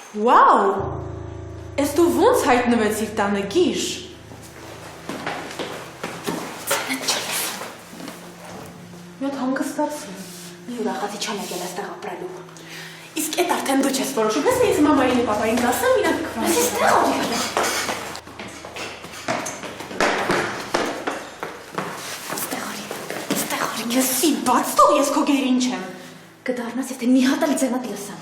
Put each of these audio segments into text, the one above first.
Վաու, ես դու ոնց հայտնվեցիր տանը գիշ։ Մի հատ հանգստացի։ Մի ուրախացի չեմ եկել այստեղ ապրելու։ Իսկ էդ արդեն դու չես որոշում, ես ես մամային ու պապային կասեմ, իրանք կվան։ Ես այստեղ արի։ Ես ի բաց տող ես քո գերին չեմ։ Կդառնաս, եթե մի հատ էլ ձենդ լսեմ։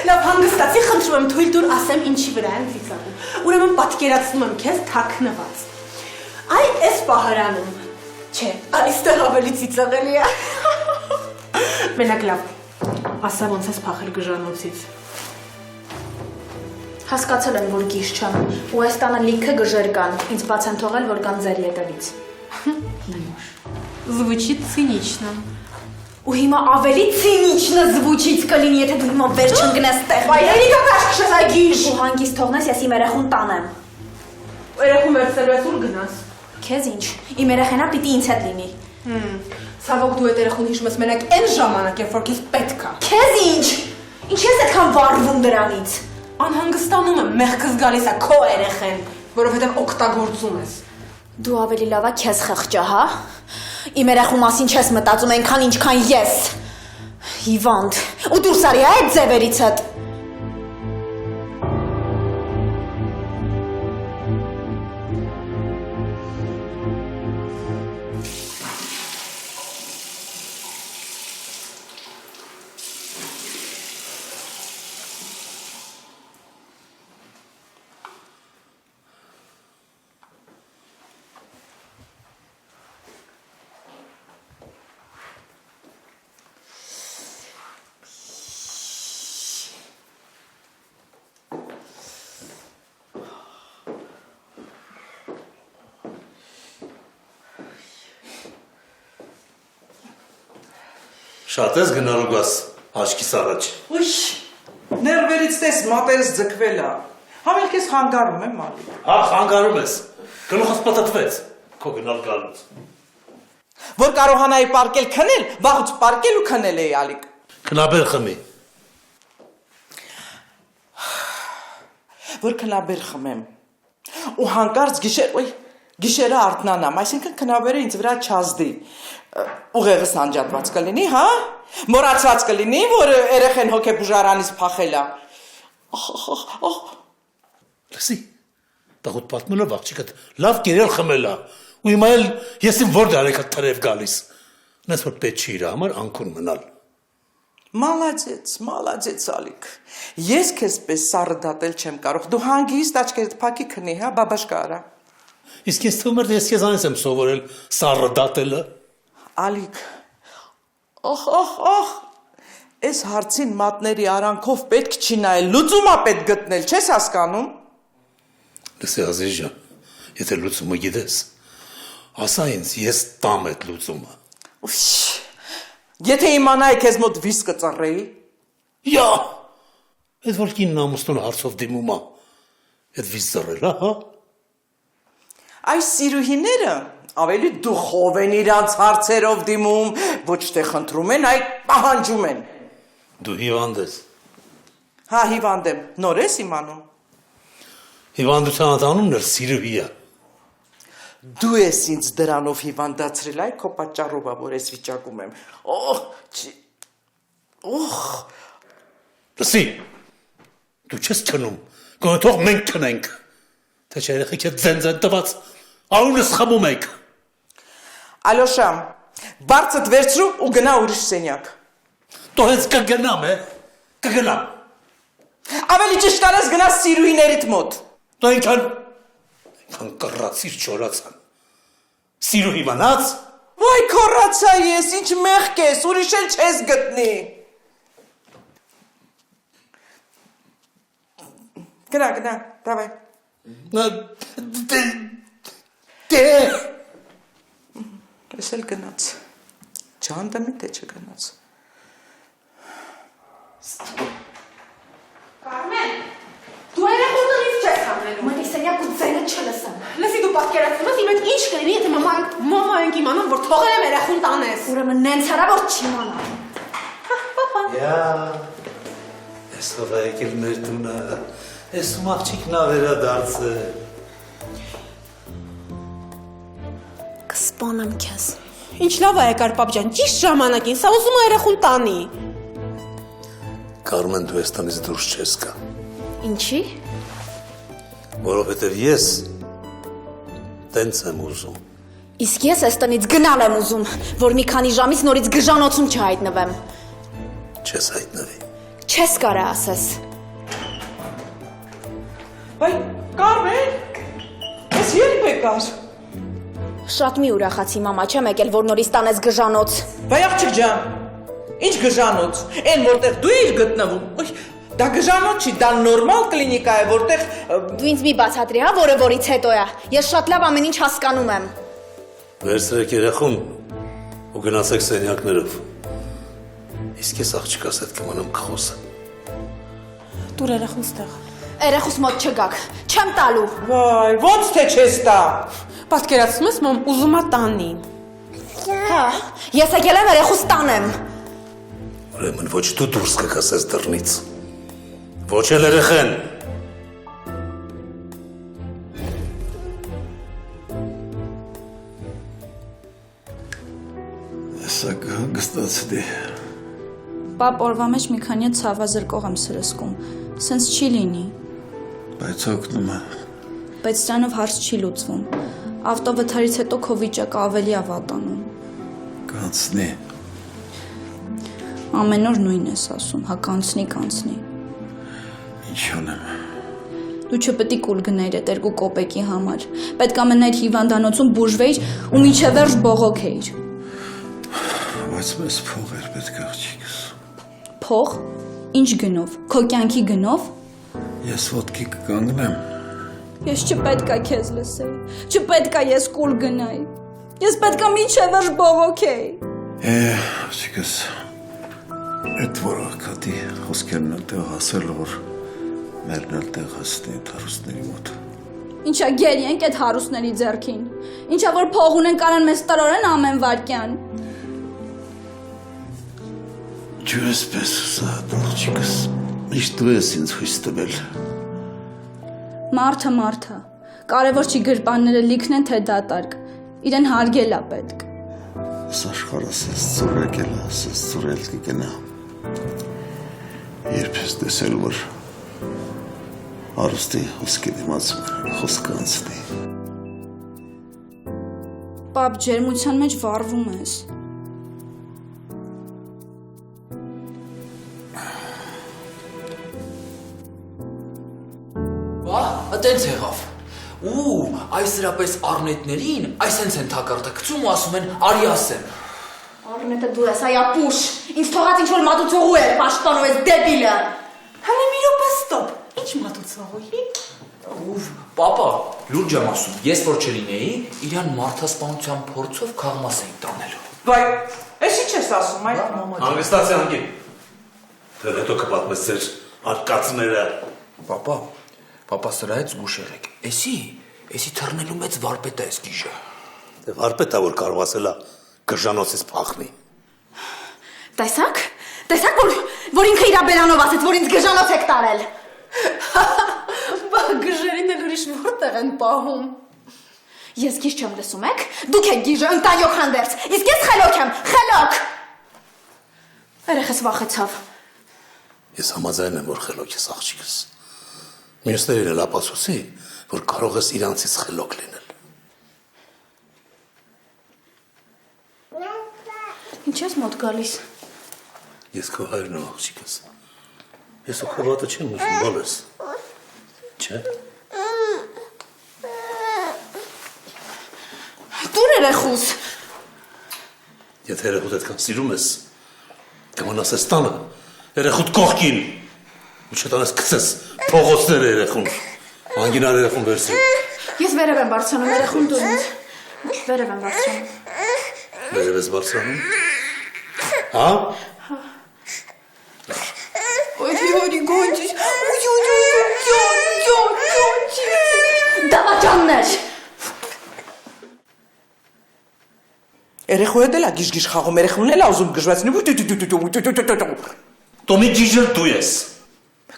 Լավ հանգստացի, խնդրում եմ թույլ տուր ասեմ ինչի վրա եմ ծիծաղում։ Ուրեմն պատկերացնում եմ քեզ թաքնված։ Այ էս պահարանում։ Չէ, այստեղ ավելի ծիծաղելի է։ Մենակ լավ, ասա ոնց ես փախել գժանոցից։ Հասկացել եմ, որ գիշ չեմ, ու այս տանը լիքը գժեր կան, ինձ բաց են թողել, որ կան ձեր ետևից։ Звучит цинично։ Ու հիմա ավելի ցինիչնը զվուչից կլինի, եթե դու հիմա վեր չընկնես տեղ։ Բայց երիկա կաշկշես այ գիշ։ Ու հանգիստ թողնես, ես իմ երեխուն տանեմ։ Երեխուն վերցնելու ես ուր գնաս։ Քեզ ինչ, իմ երեխենա պիտի ինձ հետ լինի։ Ցավոք դու այդ երեխուն հիշում ես մենակ այն ժամանակ, երբ որ քեզ պետք է։ Քեզ ինչ։ Ինչ ես այդքան վառվում դրանից։ Անհանգստանում եմ, մեղքս գալիս է քո երեխեն, որովհետև օգտագործում ես։ Դու ավելի լավ է քեզ խղճա, հա։ Իմ երեխու մասին չես մտածում այնքան ինչքան ես։ Հիվանդ։ Ու դուրս արի այդ ձևերից հետ։ Շատ ես գնալու գաս աչքիս առաջ։ Ուշ, ներվերից տես մատերս ձգվել է։ Համել քեզ խանգարում եմ Մալիկ։ Հա, խանգարում ես։ Գլուխս պտտվեց քո գնալ գալուց։ Որ կարողանայի պարկել քնել, վաղուց պարկել ու քնել էի Ալիկ։ Քնաբեր խմի։ Որ քնաբեր խմեմ։ Ու հանկարծ գիշերը արթնանամ, այսինքն քնաբերը ինձ վրա չազդի։ Ուղեղս անջատված կլինի, հա? Մոռացված կլինի, որ երեխեն հոգեբուժարանից փախել է։ Լսի, տաղուտ պատմելով աղջիկդ լավ կերել խմել է, ու հիմա էլ ես իմ որ դարեկա թրև գալիս։ Նես որ պետք չի իր համար անքուն մնալ։ Մալադեց Ալիկ։ Ես քեզ պես սառը դատել չեմ կարող։ Դու հանգիստ աչքերդ փակի քնի, հա, բաբաշկա արա։ Իսկ ես թվում էր ես քեզանից եմ սովորել սառը դատելը։ Ալիկ, այս հարցին մատների արանքով պետք չի նայել, լուծումա պետք գտնել, չես հասկանում։ Լսի Ազիզ ջան, եթե լուծումը գիտես, ասա ինձ, ես տամ այդ լուծումը։ Եթե իմանայի քեզ մոտ վիս կծռեի։ Յա, այդ որ կին նամուստուն հարցով դիմում է, այդ վիս ծռել, հա։ Այս սիրուհիները ավելի դուխով են իրանց հարցերով դիմում, ոչ թե խնդրում են, այլ պահանջում են։ Դու հիվանդ ես։ Հա, հիվանդ եմ, նոր ես իմանում։ Հիվանդության անունն էր սիրուհի է։ Դու ես ինձ դրանով հիվանդացրել, այ քո պատճառով է, որ ես վիճակում եմ։ Լսի, դու չես քնում, գոնե թող մենք քնենք։ Թե չէ երեխեքը ձենձ են տված, արունս խմում եք։ Ալոշա, բարձդ վերցրու ու գնա ուրիշ սենյակ։ Դու հենց կգնամ, կգնամ։ Ավելի ճիշտ կարես գնա սիրուհիներիդ մոտ։ Դու այնքան կռացիր չորացան։ Սիրուհի մնաց։ Վայ քոռացա ես, ինչ մեղք ես, ուրիշ էլ չես գտնի։ Գնա, դավայ։ Ես էլ գնաց, չհանդամի թե չգնաց։ Կարմեն, դու երեխուն տնից չես հանելու։ Մանի սենյակ ու ձենը չլսեմ։ Լսի դու պատկերացնում ես իմ հետ ինչ կլինի, եթե մաման իմանան, որ թողել եմ երախուն տանես։ Ուրեմն նենց արա որ չիմանա։ Յա, ես ով է եկել մեր տունը, ես ում աղջիկն ա վերադարձը։ Կսպանեմ քեզ։ Ինչ լավ է եկար պապ ջան, ճիշտ ժամանակին, սա ուզում է երախուն տանի։ Կարմեն դու էստանից դուրս չես գա, Ինչի։ որովհետև ես տենց եմ ուզում։ Իսկ ես այս տնից գնալ եմ ուզում, որ մի քանի ժամից նորից գժանոցում չհայտնվեմ։ Չես հայտնվի։ Չես կարա ասես։ Բայ, Կարմեն, ես երբ եկար։ Շատ մի ուրախացի մամա, չեմ եկել, որ նորից տանես գժանոց։ Բայ աղջիկ ջան, ինչ գժանոց, այն որտեղ դու ես գտնվում։ Դա գժանոց չի, դա նորմալ կլինիկա է, որտեղ Դու ինձ մի բացատրի, հա, որը որից հետո է։ Ես շատ լավ ամեն ինչ հասկանում եմ։ Վերցրեք երախուն ու գնացեք սենյակներով։ Իսկ ես աղջիկաս հետ կմանամ կխոսը։ Դուր երախուն ստեղ։ Երեխուս մոտ չգաք, չեմ տալու։ վայ, ոնց թե չես տա։ Պատկերացնում ես մամ ուզում է տանի։ Հա, ես եկել եմ երեխուս տանեմ։ Ուրեմն ոչ դու դուրս կգաս այս դռնից։ Ոչ էլ երեխեն։ Սա կհանգստացնի։ Պապ, օրվա մեջ մի քանի ցավազրկող եմ սրսկում, սենց չի լինի, Բայց օգնում է։ բայց դրանով հարց չի լուծվում, ավտովթարից հետո քո վիճակը ավելի ա վատանում, Կանցնի։ ամեն օր նույն ես ասում, հա կանցնի, Ինչ անեմ։ դու չպետք է կուլ գնայր այդ 2 կոպեկի համար, պետք է մնայր հիվանդանոցում բուժվեիր ու մինչև վերջ բողոքեիր, Բայց մեզ փող էր պետք աղջիկս։ փող, ինչ գնով, քո կյանքի գնով, Ես ոտքի կկանգնեմ։ ես չպետք է քեզ լսեի, չպետք է ես կուլ գնայի, ես պետք է մինչև վերջ բողոքեի, Աղջիկս, այդ որակատի խոսքերն էլ տեղ հասել, որ մերն էլ տեղ հասնի այդ հարուստների մոտ։ ինչա գերի ենք այդ հարուստների ձեռքին, ինչա որ փող ունեն կարան մեզ տրորեն ամեն վարկյան, Ջուրս պես ուզատ, աղջիկս, միշտ դու ես ինձ հույս տվել։ Մարդը, կարևոր չի գրպանները լիքն են թե դատարկ, իրեն հարգել է պետք, Ես աշխարհս ես ծուրեկել, ես ծուրել կգնա։ Երբ ես տեսել, որ հարուստի խոսքի դիմաց խոսքը անցնի։ պապ ջերմության մեջ վառվում ես, Տենց եղավ։ Ու այս սրապես արնետներին այսենց են թակարդակցում ու ասում են արի ասեմ։ Արնետը դու ես, այ ապուշ, ինձ թողած ինչ-որ մատուցողու էր, պաշտպանում ես դեբիլը։ Հələ մի րոպե ստոպ։ Ինչ մատուցողի։ Ու պապա, լուրջ եմ ասում, ես որ չլինեի, իրան մարդասպանության փորձով քաղմաս էին տանելու։ Բայ, ես ինչ ես ասում, այ մամա։ Հանգստացի անգին։ Դեռ հետո կպատմես ձեր արկածները։ Պապա սրայից գուշ եղեք։ Էսի թռնելու մեծ վարպետ է այս գիժը։ Դե վարպետա որ կարող ասելա գժանոցից փախնի։ Տեսակ, որ ինքը իր բերանով ասեց, որ ինձ գժանոց եք տարել։ Բա գժերին էլ ուրիշ որտեղ են պահում։ Ես գիժ չեմ լսում եք, դուք եք գիժը, ընտանյոք հանդերձ, իսկ ես խելոք եմ, խելոք։ Երեխս վախեցավ։ Ես համաձայն եմ, որ խելոք ես աղջիկս։ Մյուսներին էլ ապացուցի, որ կարող ես իրանցից խելոք լինել։ Ինչ ես մոտ գալիս։ Ես քո հայրն եմ աղջիկս։ Ես ու քո վատը չեմ ուզում, բոլես։ Չէ։ Դուր երեխուս։ Եթե երեխուդ այդքան սիրում ես, կմանաս ես տանը, երեխուդ կողքին, ու չտանես կծես փողոցները երեխուն, անգինար երեխուն վերցրի։ Ես վերև եմ բարձրանում, երեխուն դու ինձ։ Վերև եմ բարձրանում։ Վերև ես բարձրանում։ Հա? Դավաճաններ։ Երեխու հետ էլա գիժ-գիժ խաղում, երեխուն էլա ուզում գժվացնի։ Տոմի գիժել դու ես։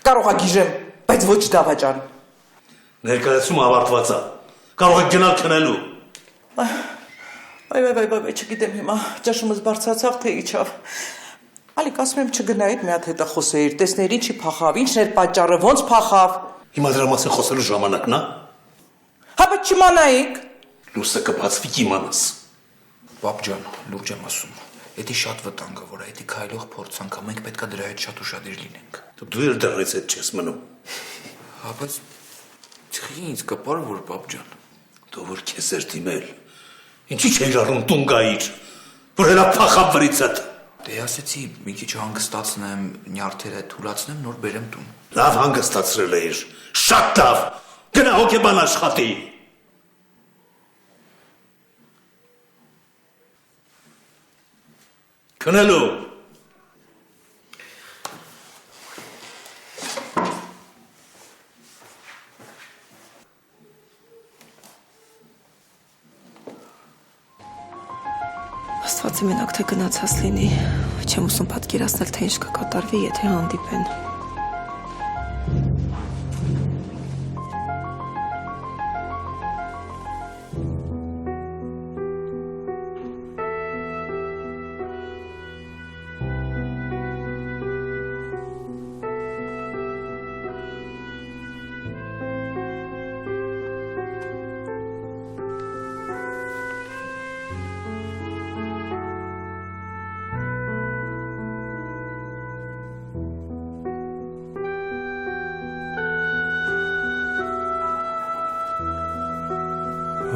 Կարող է գիժեմ, բայց ոչ դավաճան։ Ներկայացումը ավարտված է։ Կարող եք գնալ քնելու։ Այ, չգիտեմ հիմա, ճաշումս բարձրացավ, թե իջավ։ Ալիկ, ասում եմ չգնայիդ մի հատ հետը խոսեիր, տեսնեիր ինչի փախավ, ինչն էր պատճառը, ոնց փախավ։ Հիմա դրա մասին խոսելու ժամանակն է։ Հա, բայց չիմանայիք։ Լույսը կբացվի կիմանաս։ Պապ ջան, լուրջ եմ ասում։ Էդի շատ վտանգավոր է, էդի քայլող փորձանք, մենք պետքա դրա հետ շատ ուշադիր լինենք։ Դու էլ դրանից հետ չես մնում։ Հա, բայց ցխի ինձ կապար որ պապ ջան։ Դու որ քեզ էր դիմել։ Ինչի՞ չէիր առում տուն գայիր, որ հելա փախավ վրիցդ։ Դե ասեցի, մի քիչ հանգստացնեմ, նյարդերը թուլացնեմ, նոր բերեմ տուն։ Լավ հանգստացրել էիր, շատ լավ։ Գնա հոգեբան աշխատի։ Քնելու։ Աստվածը մենակ թե գնացած լինի, չեմ ուզում պատկերացնել, թե ինչ կկատարվի, եթե հանդիպեն։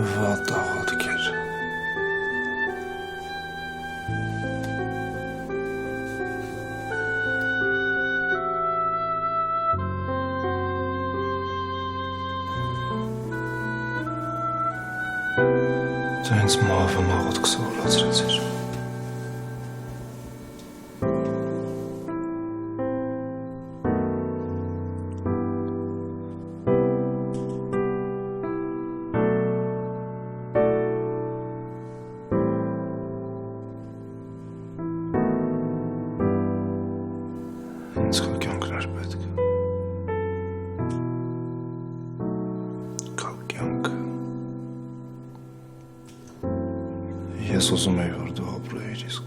Վատ աղատքեր։ Դու ինձ մահվան աղատք սովորացրեցիր։ Ինձ քո կյանքն էր պետք։ Քո կյանքը։ Ես ուզում եի, որ դու ապրեիր իսկ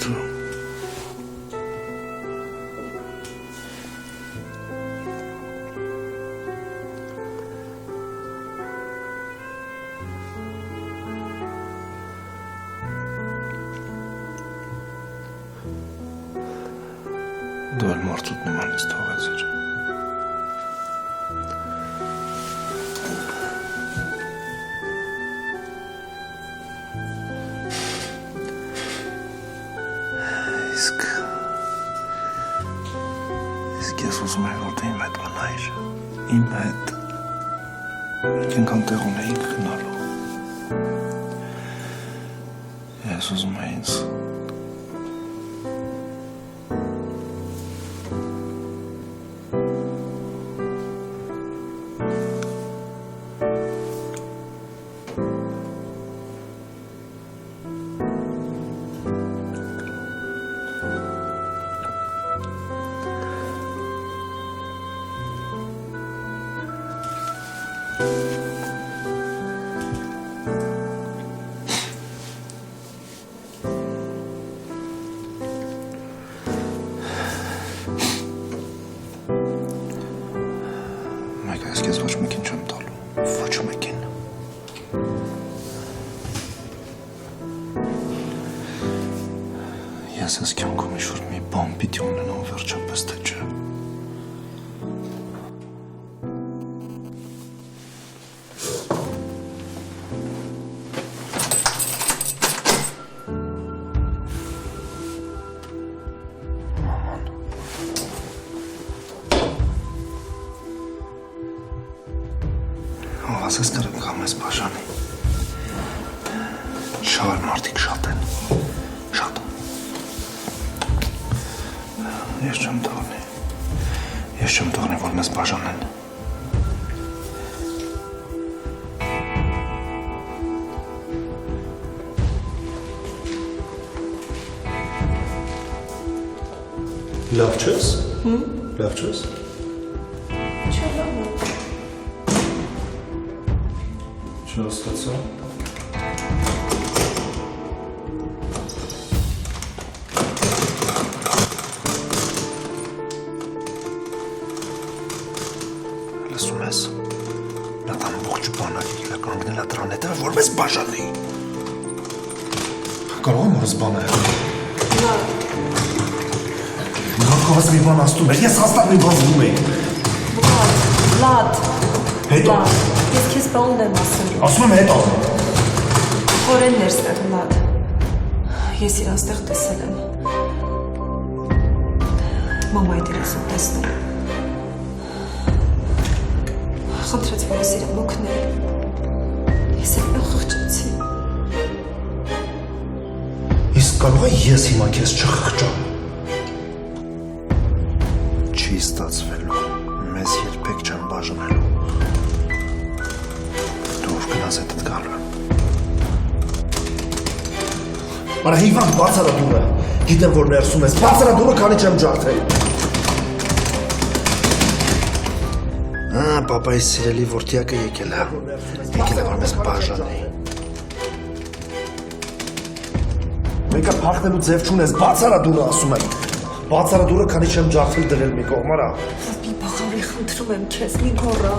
դու դու էլ մարդուտ նմանից թողեցիր։ Իսկ ես ուզում եի, որ դու իմ հետ մնայիր, իմ հետ, մենք ենքան տեղ ունեինք գնալու, ես ուզում եի ինձ Ես քեզ ոչ մեկին չեմ տալու, ոչ մեկին։ Ես ես կյանքում ինչ-որ մի բան պիտի ունենամ վերջապես, թե չէ։ Ասես կրեմ կամ ես բաժանի։ Շար մարդիկ շատ են, շատ։ Ես չեմ թողնի, որ մեզ բաժանեն։ Լավ չես։ Լավ չես։ Չէ, լավ է։ Չհասկացա։ Լսում ես։ Նա ամբողջ բանակի կանգնել է դրան հետևը, որպես բաժանի։ Կարող եմ որս բանը։ Նա կողս մի բան աստում էր, ես հաստատ մի բան զգում էի։ Լադ։ Հետո։ Ես քեզ բանն եմ ասում։ Ասում եմ հետո։ Խորենն էր ստեղ լադ։ Ես իրան ստեղ տեսել եմ։ Մամայի դերասում տեսնում։ Խնդրեց, որ ես իրան օգնել։ Ես էլ խղճացի։ Իսկ կարող է ես հիմա քեզ չխղճամ։ Չի ստացվելու, մեզ երբեք չեմ բաժանելու։ Դու որ գնաս հետդ գալու եմ։ Արա հիվանդ բաց արա դուրը, գիտեմ որ ներսում ես, բաց արա դուրը քանի չեմ ջարդել։ Պապայիս սիրելի որդյակը եկել է, որ մեզ բաժանի։ Մեկը փախնելու ձև չունես, բաց արա դուրը ասում եմ։ Բաց արա դուրը քանի չեմ ջարդել դրել մի կողմ արա։ Մի բախարի խնդրում եմ քեզ, մի գոռա։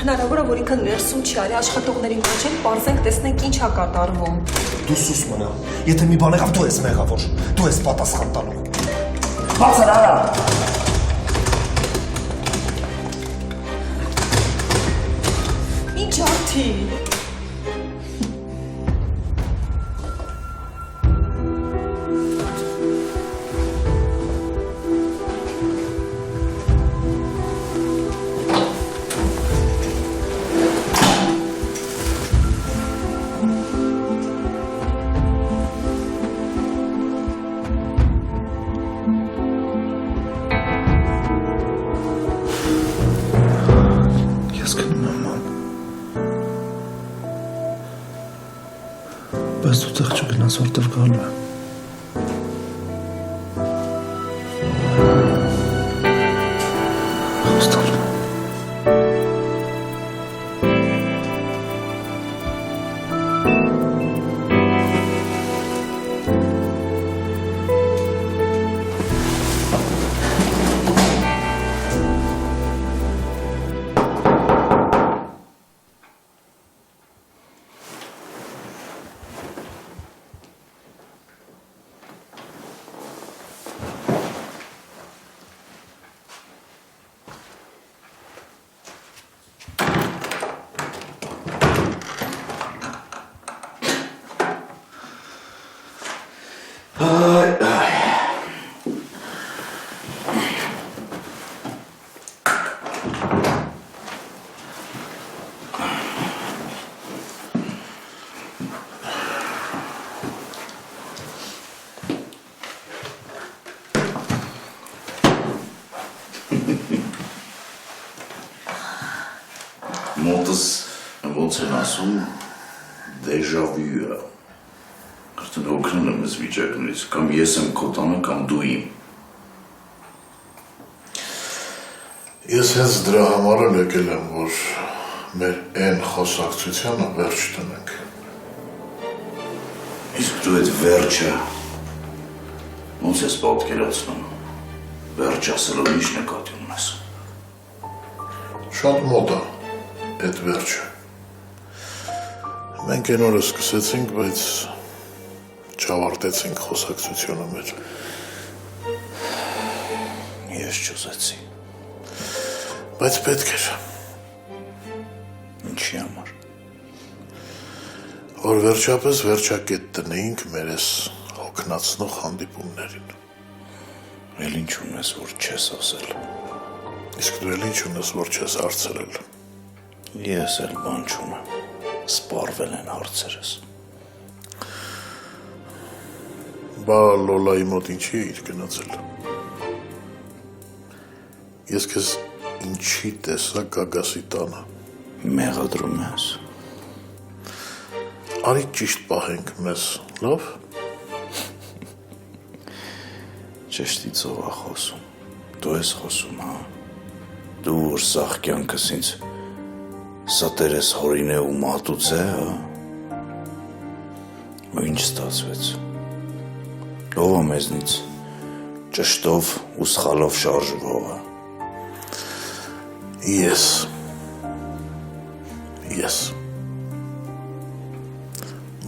Հնարավոր է, որ ինքը ներսում չի արի, աշխատողներին կանչեն, պարզենք, տեսնենք ինչ է կատարվում։ Դու սուս մնա, եթե մի բան եղավ, դու ես մեղավոր, դու ես պատասխան տալու։ Բաց արա։ Ինչ ջարդի։ Ես գնում եմ ման։ Բայց դու տեղ չգնաս, որտև գալու եմ։ Խոստանում եմ։ Մոտս ոնց են ասում դեժավյուը արդեն օգնել եմ ես վիճակներից կամ ես եմ քո տանը կամ դու իմ ես հենց դրա համար էլ եկել եմ որ մեր այն խոսակցությանը վերջ տնենք իսկ դու այդ վերջը ոնց ես պատկերացնում վերջ ասելով ինչ նկատի ունես շատ մոտ է այդ վերջը մենք այն օրը սկսեցինք, բայց չավարտեցինք խոսակցությունը մեր ես չուզեցի բայց պետք էր ինչի համար որ վերջապես վերջակետ տնեինք մեր այս հոգնածնող հանդիպումներին էլ ինչ ունես որ չես ասել իսկ դու էլ ինչ ունես որ չես հարցրել ես էլ բան չունեմ սպառվել են հարցերս բա լոլայի մոտ ինչի էիր գնացել ես քեզ ինչի տեսա Գագասի տանը մեղադրում ես արի ճիշտ պահենք մեզ լավ ճշտի ծով ա խոսում Դու ես խոսում, հա։ Դու որ սաղ կյանքս ինձ սատերես հորին է ու մատուց է, հա։ Ու ինչ ստացվեց։ Ով է մեզնից ճշտով ու սխալով շարժվողը։ Ես։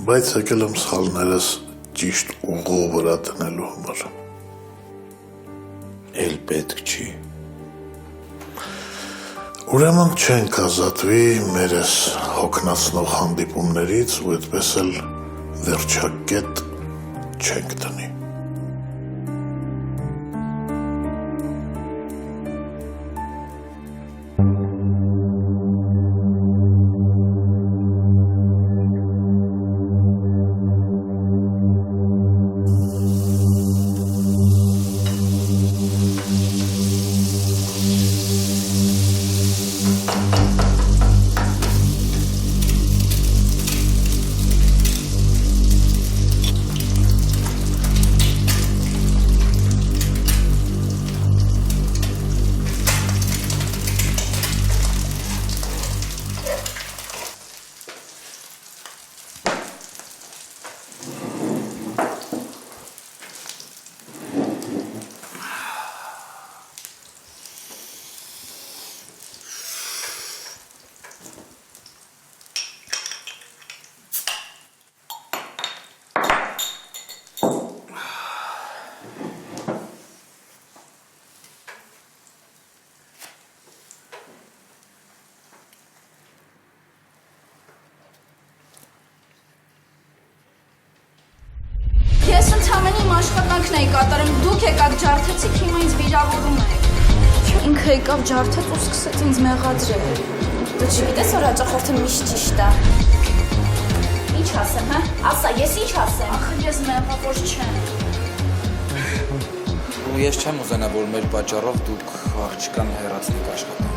Բայց եկել եմ սխալներս ճիշտ ուղու վրա դնելու համար։ Էլ պետք չի։ Ուրեմն չենք ազատվի մեր այս հոգնածնող հանդիպումներից ու այդպես էլ վերջակետ չենք դնի։ Ես ընդհանրեն իմ աշխատանքն էի կատարում, դուք եկաք ջարդեցիք, հիմա ինձ վիրավորում եք։ Ինքը եկավ ջարդեց ու սկսեց ինձ մեղադրել։ Դու չգիտես, որ հաճախորդը միշտ ճիշտ է։ Ինչ ասեմ, հա? Ասա, ես ինչ ասեմ։ Ախր ես մեղավոր չեմ։ Ու ես չեմ ուզենա, որ մեր պատճառով դուք աղջկան հեռացնեք աշխատանքից։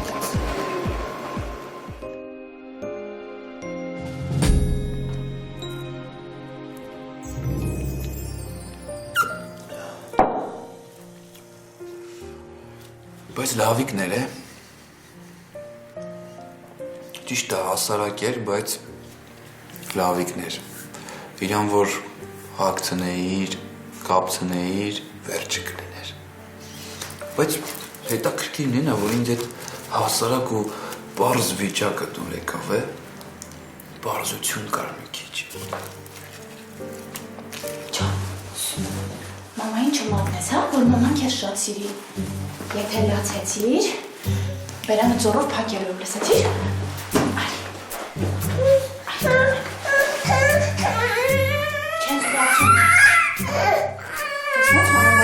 Բայց լավիկներ է։ Ճիշտ է, հասարակ էր, բայց լավիկներ։ Իրան որ հագցնեիր, կապցնեիր, վերջը կլիներ։ Բայց հետաքրքիրն է նա, որ ինձ այդ հասարակ ու պարզ վիճակը դուր եկավ է, պարզություն կար մի քիչ։ Մամային չմատնես, հա, որ մաման քեզ շատ սիրի։ Եթե լացեցիր, բերանը ձորով փակելով լսեցիր։ Չեն զգացում։ Ես մոտ մաման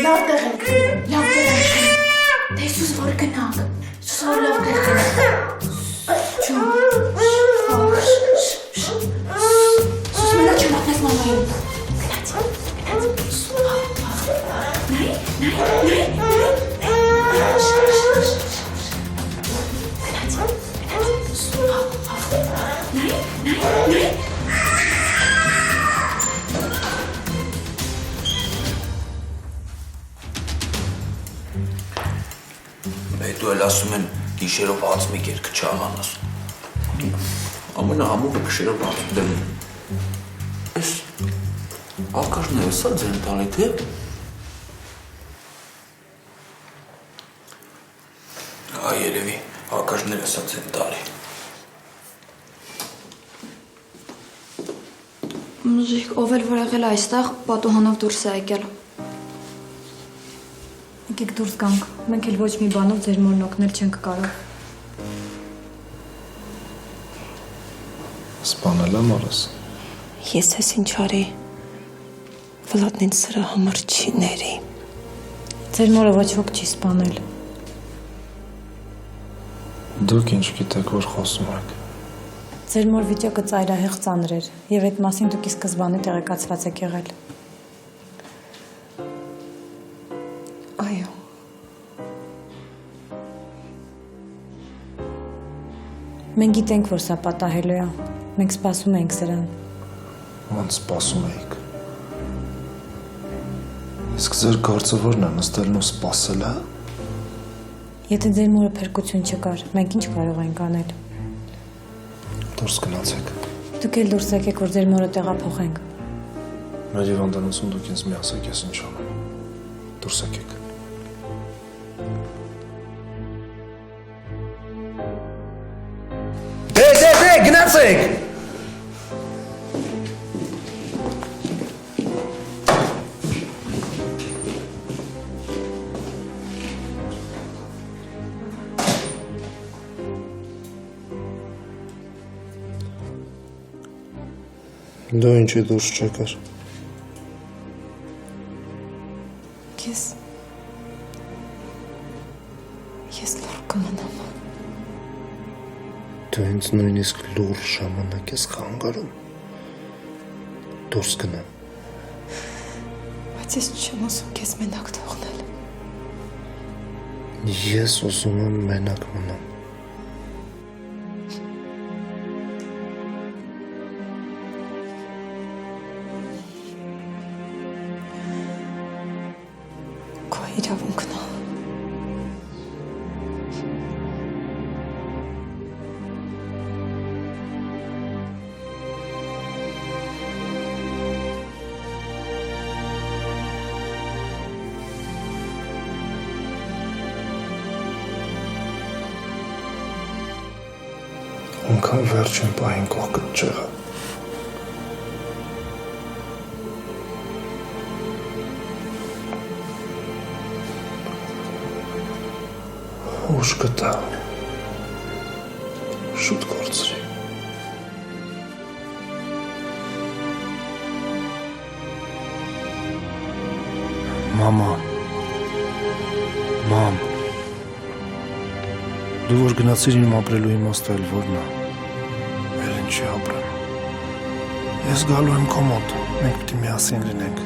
լավ տեղ ենք, լավ տեղ ենք։ Դե սուս որ գնանք, սուս որ լավ տեղ գնանք։ Սուս մենա չմատնես մամային։ Հետո էլ ասում են գիշերով ածմիկ երգ չանանաս։ Ամենահամուռը գիշերով ածմ դնում։ Էս ակաշները սա ձեն տալի, թե։ Երևի ակաշները սա ձեն տալի։ Մուզիկ, ով էլ որ եղել այստեղ, պատուհանով դուրս է եկել։ Եկեք դուրս գանք, մենք էլ ոչ մի բանով ձեր մորն օգնել չենք կարող։ Սպանել եմ օրս։ Ես ես ինչ արի։ Վլադն ինձ սրա համար չի ների։ Ձեր մորը ոչ ոք չի սպանել։ Դուք ինչ գիտեք, որ խոսում եք։ Ձեր մոր վիճակը ծայրահեղ ծանր էր, եւ այդ մասին դուք ի սկզբանե տեղեկացված եք եղել։ Այո։ Մենք գիտենք, որ սա պատահելու է։ Մենք սպասում ենք սրան։ Ոնց սպասում էիք։ Իսկ ձեր գործը ո՞րն է, նստելն ու սպասելը։ Եթե ձեր մորը փրկություն չկար, մենք ինչ կարող ենք անել։ Դուրս գնացեք։ Դուք էլ դուրս եկեք, որ ձեր մորը տեղափոխենք։ Մեր հիվանդանոցում դուք ինձ մի ասեք, ես ինչ անեմ։ Դուրս եկեք։ Դե, գնացեք։ Դու ինչի դուրս չեկար։ Ես լուր կմնամ։ Դու ինձ նույնիսկ լուր ժամանակ ես խանգարում։ Դուրս գնամ։ Բայց ես չեմ ուզում քեզ մենակ թողնել։ Ես ուզում եմ մենակ մնամ։ Քո իրավունքն է։ Ոնքան վերջին պահին կողքդ չեղա։ Ուշ կտա։ Շուտ կորցրի։ Մամա։ Մամ։ Դու որ գնացիր իմ ապրելու իմաստը էլ որն է։ Էլ ինչի ապրեմ։ Ես գալու եմ քո մոտ, մենք պիտի միասին լինենք։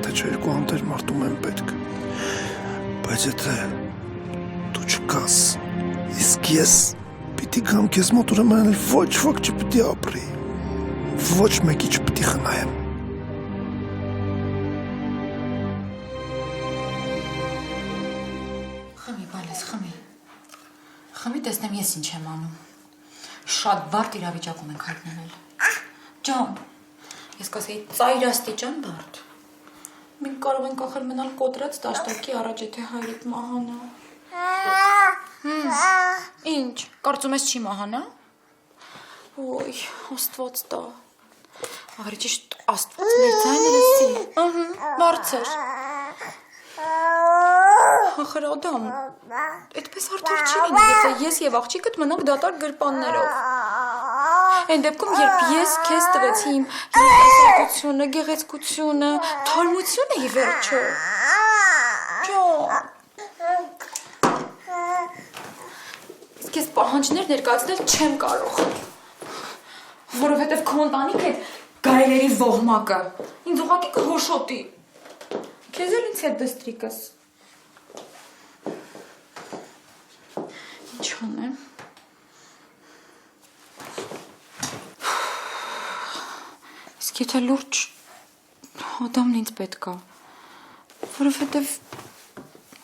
Թե չէ երկու անտեր մարդում եմ պետք։ Բայց եթե դու չկաս, իսկ ես պիտի գամ քեզ մոտ, ուրեմն էլ ոչ ոք չպիտի ապրի։ Ոչ մեկի չպիտի խնայեմ։ Խմի, բալես, խմի։ Խմի, տեսնեմ ես ինչ եմ անում։ Շատ բարդ իրավիճակում ենք հայտնվել։ Ջան, ես կասեի ծայրաստիճան բարդ։ Մենք կարող ենք ախր մնալ կոտրած դաշտակի առաջ, եթե հայրդ մահանա։ Ինչ, կարծում ես չի մահանա։ Ոյ, Աստված տա։ Աղրի ճիշտ Աստված մեր ձայնը լսի։ Բարձր։ Ախր Ադամ, այդպես արդար չի լինի, եթե ես եւ աղջիկդ մնանք դատարկ գրպաններով։ Այն դեպքում, երբ ես քեզ տվեցի իմ երիտասարդությունը, գեղեցկությունը, թարմությունը ի վերջո։ Ջան։ Իսկ ես պահանջներ ներկայացնել չեմ կարող։ Որովհետև քո ընտանիք հետ գայլերի ոհմակը ինձ ուղղակի կհոշոտի։ Քեզ էլ ինձ հետ դստրիկս։ Ինչ անեմ։ Իսկ եթե լուրջ Ադամն ինձ պետք է, որովհետև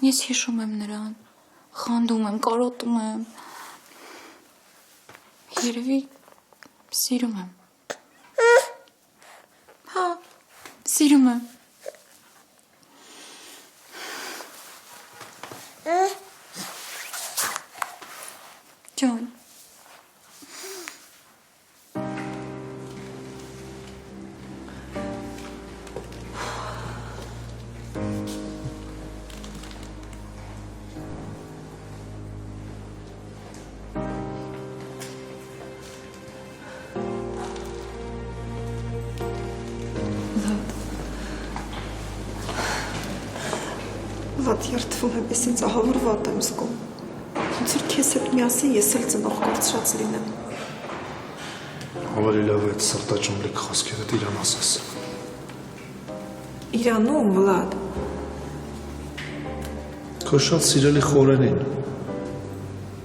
ես հիշում եմ նրան, խանդում եմ, կարոտում եմ, երևի սիրում եմ։ Հա, սիրում եմ։ Ջան։ Վատ երդվում եմ, ես ինձ ահավոր վատ եմ զգում։ Ոնց որ քեզ հետ միասին ես էլ ծնող կորցրած լինեմ։ Ավելի լավ է այդ սրտաճմլիկ խոսքերդ իրան ասես։ Իրանում, Վլադ։ Քո շատ սիրելի խորենին։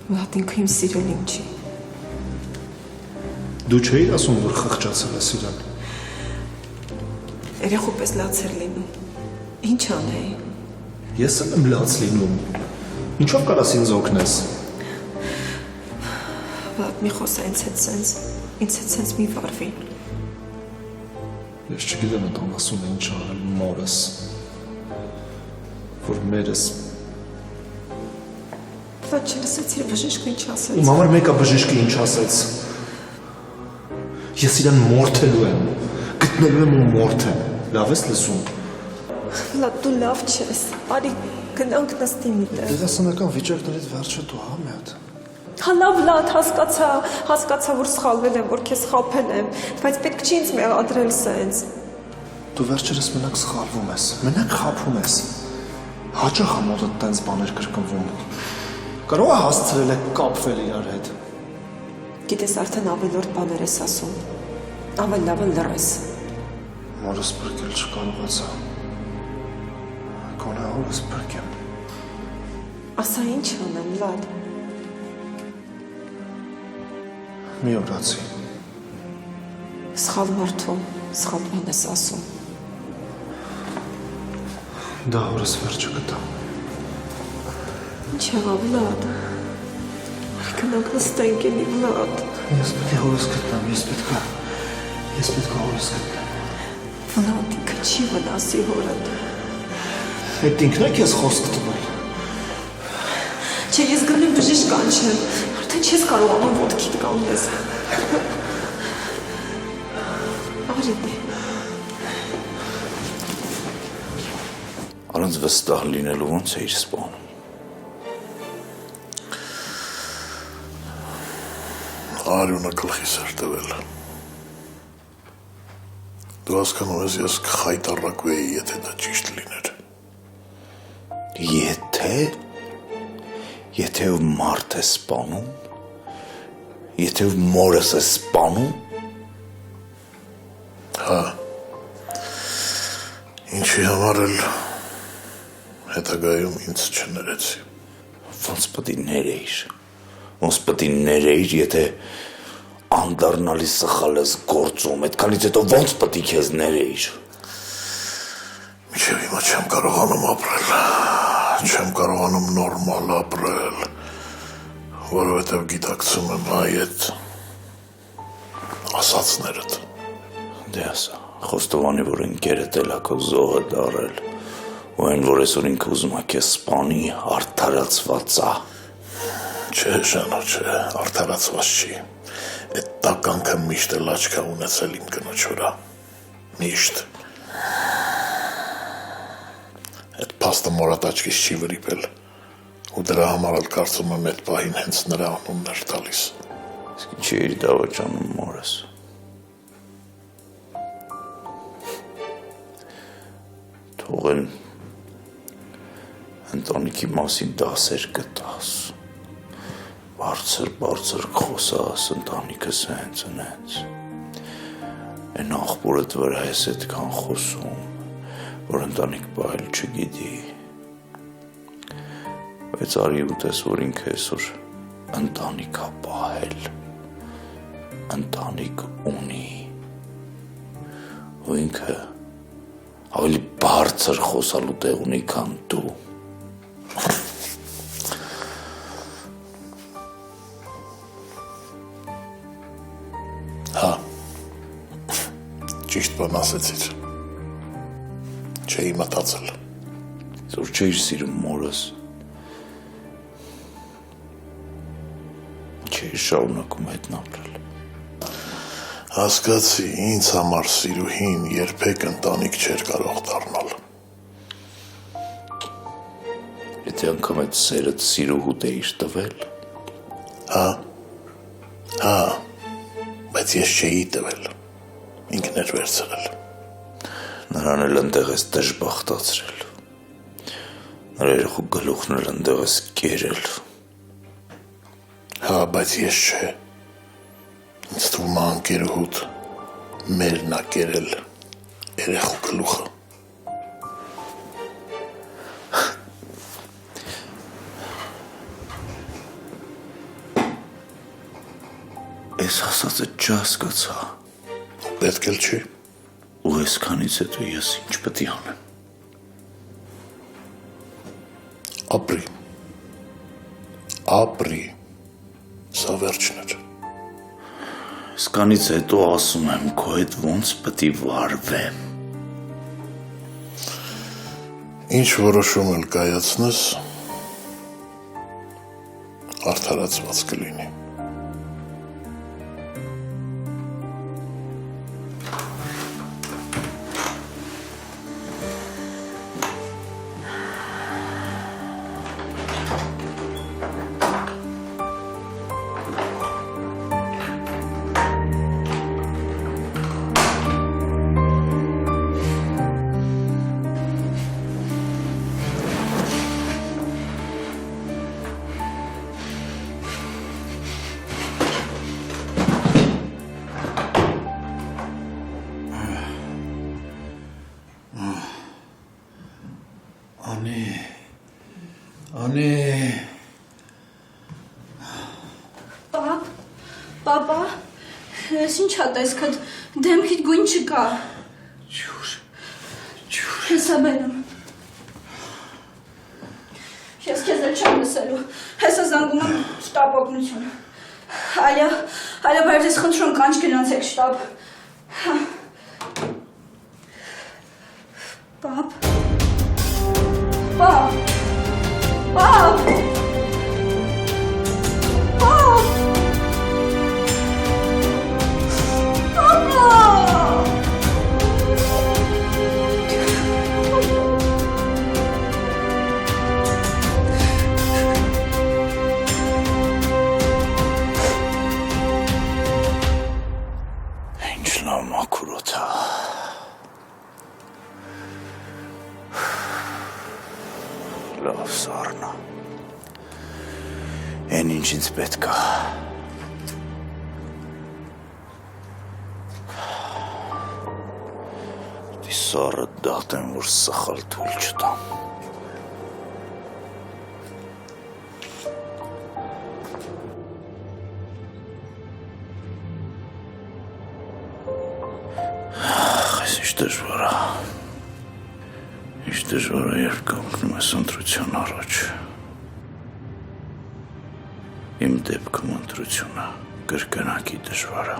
Վլադ ինքը իմ սիրելին չի։ Դու չէիր ասում, որ խղճացել ես իրան։ Երեխու պես լաց էր լինում։ Ինչ անեի։ Ես եմ լաց լինում։ Ինչով կարաս ինձ օգնես։ Վատ մի խոսա ինձ հետ սենց մի վարվի։ Ես չգիտեմ այդ անասուն ինչ արել մորս, որ մերս։ Վատ չլսեցիր բժիշկը ինչ ասեց։ Իմ համար մեկը բժիշկը ինչ ասեց։ Ես իրան մորթելու եմ, գտնելու եմ ու մորթեմ, լավ ես լսում։ Վլադ դու լավ չես, արի գնանք նստի մի տեղ։ Դերասանական վիճակներից վերջը դու հա մի հատ։ Հա լավ Վլադ հասկացա որ սխալվել եմ, որ քեզ խաբել եմ, բայց պետք չի ինձ մեղադրել սենց։ Դու վերջերս մենակ սխալվում ես, մենակ խաբում ես։ Հաճախ ամոթդ տենց բաներ կրկնվում։ Կարող է հասցրել եք կապվել իրար հետ։ Գիտես արդեն ավելորդ բաներ ես ասում, ավել լավը լռես։ Մորս բրկել չկարողացա։ Գոնե օրս բրկեմ։ Ասա ինչ անեմ, Վլադ։ Մի օրացի։ Սխալ մարդու, սխալ բան ես ասում։ Դա օրս վերջը կտա։ Ինչ եղավ, Վլադ։ Գնանք նստենք էլի, Վլադ։ Ես պետք է օրս գտնեմ, ես պետք է օրս գտնեմ։ Վլադ, ինքը չի վնասի հորդ։ Այդ ինքն է քեզ խոսք տվել։ Չէ, ես գնում եմ բժիշկ կանչեմ, արդեն չես կարողանում ոտքիդ կանգնես։ Արի դե։ Առանց վստահ լինելու ոնց էիր սպանում։ Արյունը գլխիս էր տվել։ Դու հասկանում ես, ես կխայտառակվեի, եթե դա ճիշտ լիներ։ Եթե մարդ է սպանում, եթե մորս է սպանում, հա, ինչի համար էլ հետագայում ինձ չներեցի։ ոնց պետք է ներեիր, եթե անդառնալի սխալ ես գործում, այդքանից հետո ոնց պետք է քեզ ներեիր։ Մինչև հիմա չեմ կարողանում ապրել, չեմ կարողանում նորմալ ապրել, որովհետև գիտակցում եմ այդ ասածներդ։ Դե ասա, խոստովանի, որ ընկերդ էլ ակո զոհը դարել, ու այն, որ այսօր ինքը ուզում է քեզ սպանի, արդարացված է։ Չէ, Ժանո, չէ, արդարացված չի։ Այդ տականքը միշտ էլ աչքա ունեցել իմ կնոջ վրա։ Միշտ։ Այդ փաստը մորատ աչքից չի վրիպել։ Ու դրա համար էլ կարծում եմ այդ պահին հենց նրա անունն էր տալիս։ Իսկ ինչի էիր դավաճանում մորս։ Թողեն ընտանիքի մասին դասեր գտաս։ Բարձր խոսաս, ընտանիքս հենց։ Այն աղբորդ վրա ես այդքան խոսում, որ ընտանիք պահել չգիտի։ Բայց արի ուտես, որ ինքը այսօր ընտանիք է պահել, ընտանիք ունի, ու ինքը ավելի բարձր խոսալու տեղ ունի, քան դու։ Հա, ճիշտ բան ասեցիր, չէի մտածել։ Որ չէիր սիրում մորս, չէիր շարունակում հետն ապրել։ Հասկացի, ինձ համար սիրուհին երբեք ընտանիք չէր կարող դառնալ։ Եթե անգամ այդ սերդ սիրուհուտ էիր տվել։ Հա, բայց ես չէի տվել, ինքն էր վերցրել։ Նրան էլ ընդեղ ես դժբախտացրել, նրա երեխու գլուխն էլ ընդեղ ես կերել։ Հա, բայց ես չէ, ինձ թվում է անկերուհուտ մերն ա կերել երեխու գլուխը։ Ես ասածը չհասկացա։ Պետք էլ չի։ Ու այսքանից հետո ես ինչ պետք է անեմ։ ապրի։ Սա վերջն էր։ Սկանից հետո ասում եմ, քո հետ ոնց պետք է վարվեմ։ Ինչ որոշում էլ կայացնես, արդարացված կլինի։ Անի Պապա, ես ինչ ա տեսքդ, դեմքիդ գույն չկա։ ջուր Հեսա բերում։ Ես քեզ էլ չեմ լսելու, հեսա զանգում եմ շտապ օգնություն։ Այլա բայց ես խնդրում կանչ գնացեք շտապ։ Պապ։ Ինչ լավ մաքուրոտ է։ Լավ սառնա։ Էն ինչ ինձ պետք է։ Դի սառը դատեմ, որ սխալ թույլ չտամ։ Այս ինչ դժվար է։ Ինչ դժվար է, երբ կանգնում ես ընտրության առաջ։ Իմ դեպքում ընտրությունը կրկնակի դժվար է։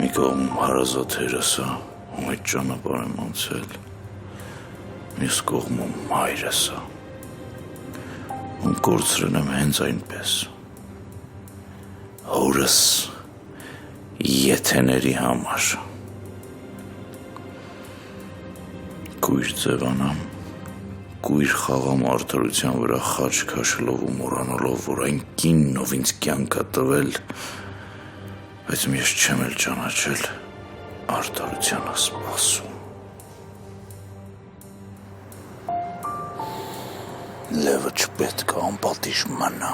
Մի կողմում հարազատ հերս է, ում այդ ճանապարհ եմ անցել, մյուս կողմում մայրս է, ում կորցրել եմ հենց այնպես։ Հորս եթեների համար։ Կույր ձևանամ, կույր խաղամ արդարության վրա խաչ քաշելով ու մոռանալով, որ այն կինն, ով ինձ կյանք է տվել, բայց ես չեմ էլ ճանաչել, արդարությանը սպասում։ Լևը չպետք է անպատիժ մնա։